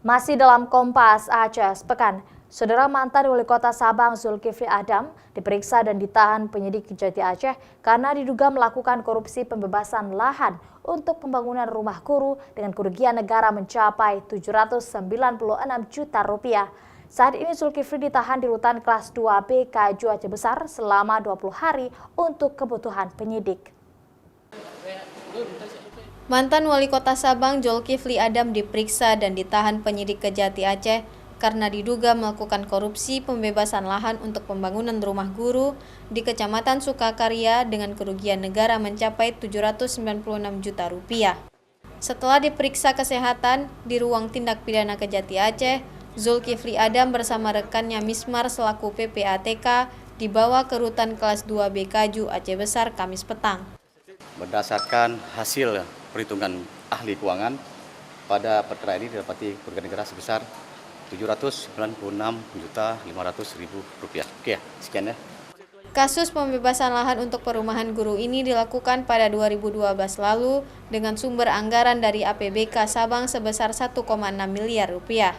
Masih dalam Kompas Aceh sepekan, Saudara mantan Wali Kota Sabang Zulkifli Adam diperiksa dan ditahan penyidik Kejati Aceh karena diduga melakukan korupsi pembebasan lahan untuk pembangunan rumah guru dengan kerugian negara mencapai 796 juta rupiah. Saat ini Zulkifli ditahan di rutan kelas 2B Kaju Aceh Besar selama 20 hari untuk kebutuhan penyidik. Mantan Wali Kota Sabang Zulkifli Adam diperiksa dan ditahan penyidik Kejati Aceh karena diduga melakukan korupsi pembebasan lahan untuk pembangunan rumah guru di Kecamatan Sukakarya dengan kerugian negara mencapai 796 juta rupiah. Setelah diperiksa kesehatan di ruang tindak pidana Kejati Aceh, Zulkifli Adam bersama rekannya Mismar selaku PPATK dibawa ke rutan kelas 2B Kaju Aceh Besar Kamis petang. Berdasarkan hasil perhitungan ahli keuangan, pada perkara ini didapati kerugian negara sebesar 796.500.000 rupiah. Oke, sekian ya. Kasus pembebasan lahan untuk perumahan guru ini dilakukan pada 2012 lalu dengan sumber anggaran dari APBK Sabang sebesar 1,6 miliar rupiah.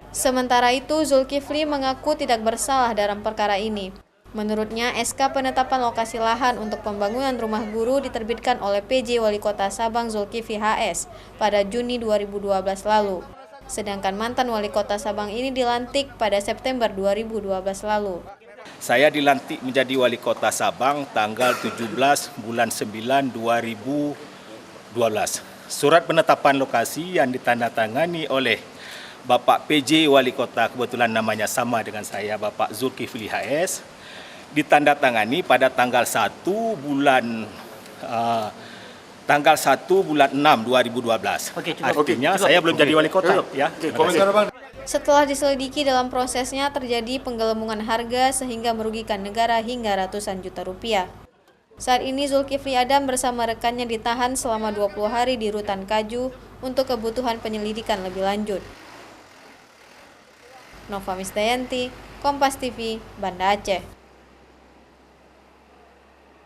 Sementara itu, Zulkifli mengaku tidak bersalah dalam perkara ini. Menurutnya, SK penetapan lokasi lahan untuk pembangunan rumah guru diterbitkan oleh PJ Wali Kota Sabang Zulkifli HS pada Juni 2012 lalu. Sedangkan mantan Wali Kota Sabang ini dilantik pada September 2012 lalu. Saya dilantik menjadi Wali Kota Sabang tanggal 17 bulan 9 2012. Surat penetapan lokasi yang ditandatangani oleh Bapak PJ Wali Kota, kebetulan namanya sama dengan saya, Bapak Zulkifli HS, ditandatangani pada tanggal 1 bulan 6 2012. Artinya saya belum jadi wali kota. Ya. Setelah diselidiki dalam prosesnya terjadi penggelembungan harga sehingga merugikan negara hingga ratusan juta rupiah. Saat ini Zulkifli Adam bersama rekannya ditahan selama 20 hari di rutan Kaju untuk kebutuhan penyelidikan lebih lanjut. Nova Misdayanti, Kompas TV, Banda Aceh.